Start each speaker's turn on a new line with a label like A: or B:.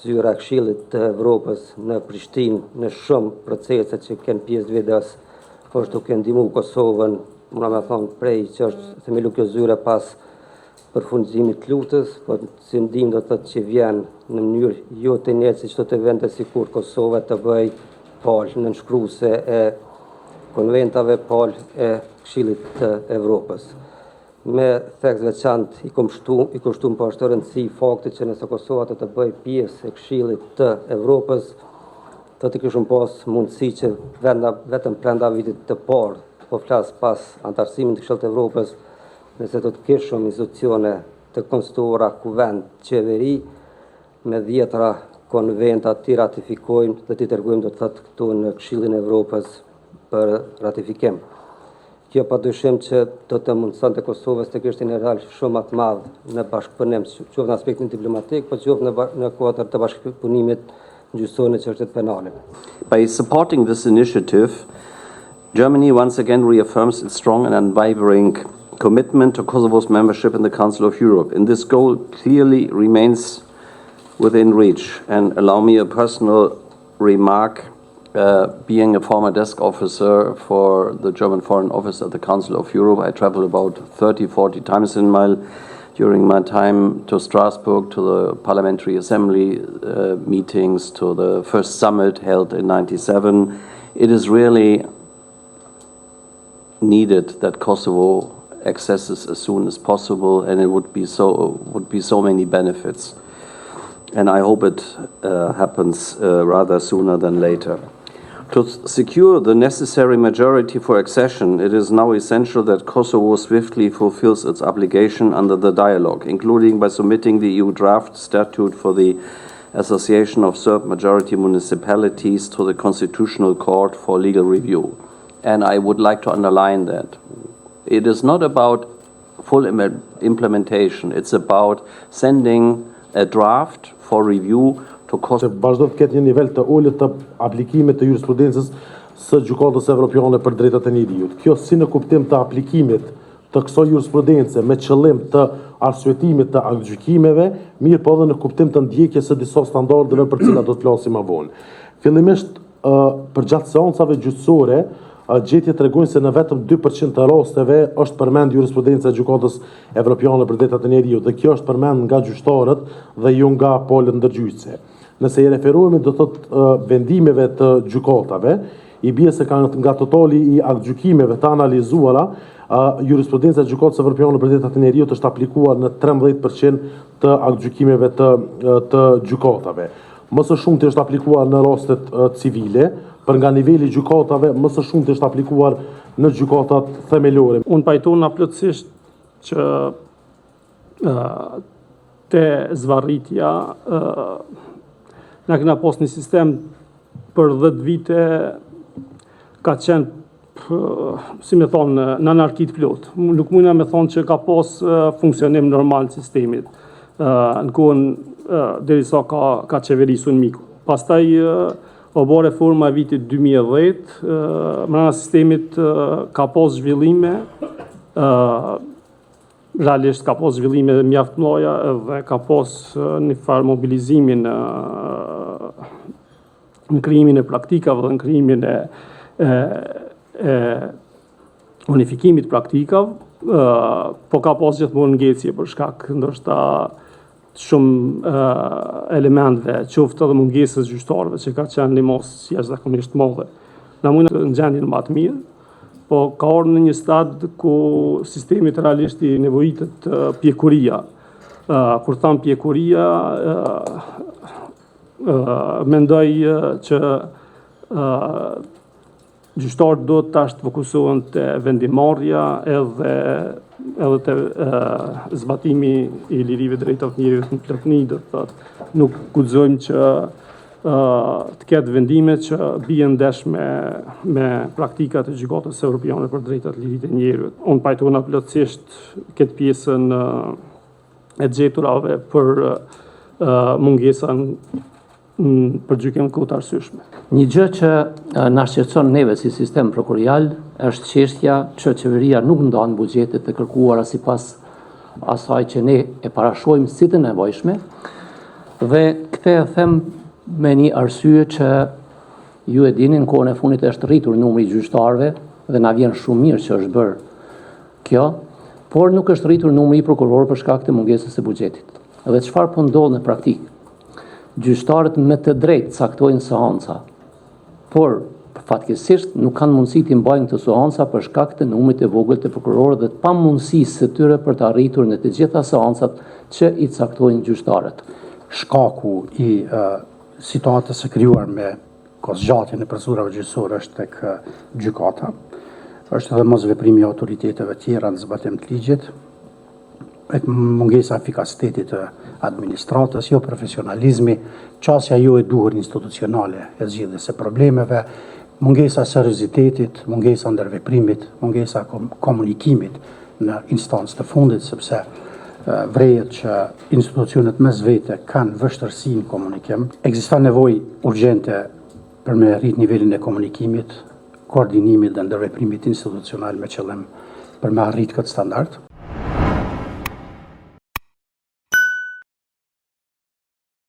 A: zyra e Këshillit të Evropës në Prishtinë në shumë procese që kanë pjesë vedas është duke ndihmu Kosovën, mund me thonë prej që është themilu kjo zyre pas përfundimit të luftës, po si ndihmë do të thotë që vjen në mënyrë jo të njëjtë si çdo të vende sikur Kosova të bëj palë në nënshkruese e konventave, palë e Këshillit të Evropës. Me theks veçantë i kushtuar po është rëndësi fakti që nëse Kosova të bëj pjesë e Këshillit të Evropës, do të kishim pas mundësi që vetëm brenda vitit të parë, po flas pas antarësimit të Këshillit të Evropës, nëse do të kishim institucione të konstituara kuvend qeveri me 10 konventa të ratifikojmë dhe të dërgojmë do të thotë këtu në Këshillin e Evropës për ratifikim. Kjo padyshim që do të mundësonte Kosovës të kishte një rol shumë më të madh në bashkëpunim, qoftë në aspektin diplomatik, po qoftë në kuadër të bashkëpunimit gjyqësor në çështjet penale.
B: By supporting this initiative, Germany once again reaffirms its strong and unwavering commitment to Kosovo's membership in the Council of Europe. And this goal clearly remains within reach. And allow me a personal remark. Being a former desk officer for the German Foreign Office at the Council of Europe, I traveled about 30-40 times during my time to Strasbourg, to the Parliamentary Assembly meetings, to the first summit held in '97. It is really needed that Kosovo accesses as soon as possible, and it would be so many benefits. And I hope it happens rather sooner than later. To secure the necessary majority for accession, it is now essential that Kosovo swiftly fulfills its obligation under the dialogue, including by submitting the EU draft statute for the Association of Serb Majority Municipalities to the Constitutional Court for legal review. And I would like to underline that. It is not about full implementation, it's about sending a draft for review to Kosovo.
C: Vazhdo të ketë një nivel të ulët të aplikimit të jurisprudencës së Gjykatës Evropiane për Drejtat e Njerëzit. Kjo si në kuptim të aplikimit të kësaj jurisprudence me qëllim të arsyetimit të aktgjykimeve, mirë po edhe në kuptim të ndjekjes së disa standardeve për cilat do të flasim më vonë. Fillimisht përgjatë seancave gjyqësore, gjetjet tregojnë se në vetëm 2% të rasteve është përmend jurisprudenca e Gjykatës Evropiane për Drejtat e Njerëzit dhe kjo është përmend nga gjyqtarët dhe jo nga palët ndërgjyqëse. Nëse i referohemi do thotë vendimeve të gjykatave, i bie se nga totali i aktgjykimeve të analizuara, jurisprudenca e Gjykatës Evropiane për Drejtat e Njerëzit është aplikuar në 13% të aktgjykimeve të gjykatave. Më së shumti është aplikuar në rastet civile, për nga niveli gjykatave, më së shumti është aplikuar në gjykatat themelore.
D: Unë pajtona plotësisht që te zvarritja na kena pas një sistem për 10 vite ka qenë, si me thonë, në anarkit plot. Nuk mundna me thonë që ka pas funksionim normal në sistemit, në kohën derisa ka qeverisun miku. Pastaj o bo reforma e vitit 2010, mrena sistemit ka pas zhvillime, realisht ka pas zhvillime mjaft mëdha dhe ka pas një farë mobilizimin në krijimin e praktikave dhe në krijimin e unifikimit praktikave, po ka pas gjithmonë ngecje për shkak ndoshta shumë elementve, qoftë edhe mungesës gjyqtarëve që ka qenë një mos jashtëzakonisht madhe. Na mund në gjendjen më të mirë, po ka ardhur në një stad ku sistemi realisht i nevojitet pjekuria. Kur tham pjekuria, mendoj që gjyqtarët do tash të fokusohen te vendimarrja edhe te zbatimi i lirive drejtave të njerëzit në plotëni, do të thotë nuk guxojmë që të ketë vendime që bien ndesh me praktikat e Gjykatës Evropiane për Drejtat e Lirit e Njerëzit. Unë pajtona plotësisht këtë pjesën e gjeturave për mungesën për gjykim kohë të arsyeshme.
E: Një gjë që na shqetëson neve si sistem prokurial është çështja që qeveria nuk ndan buxhetet të kërkuara sipas asaj që ne e parashojmë si të nevojshme, Dhe këtë e them me një arsye që ju e dini, në kohën e fundit është rritur numri i gjyqtarëve dhe na vjen shumë mirë që është bërë kjo, por nuk është rritur numri i prokurorëve për shkak të mungesës së buxhetit. Dhe çfarë po ndodh në praktikë? Gjyqtarët me të drejtë caktojnë seanca, por fatkeqësisht nuk kanë mundësi të mbajnë këtë seanca për shkak të numrit të vogël të prokurorëve dhe të pamundësisë së tyre për të arritur në të gjitha seancat që i caktojnë gjyqtarët.
F: Shkaku i situatës së krijuar me kozgjatjen e procedurave gjyqësore është tek gjykata. Është edhe mosveprimi i autoriteteve tjera në zbatim të ligjit, mungesa efikasitetit të administratës, jo profesionalizmi, qasja jo e duhur institucionale e zgjidhjes së problemeve, mungesa e seriozitetit, mungesa ndërveprimit, mungesa komunikimit në instancë të fundit, sepse vrejet që institucionet mes vete kanë vështërsi në komunikim. Ekziston nevojë urgjente për me rrit nivelin e komunikimit, koordinimit dhe ndërveprimit institucional me qëllim për me arrit këtë standard.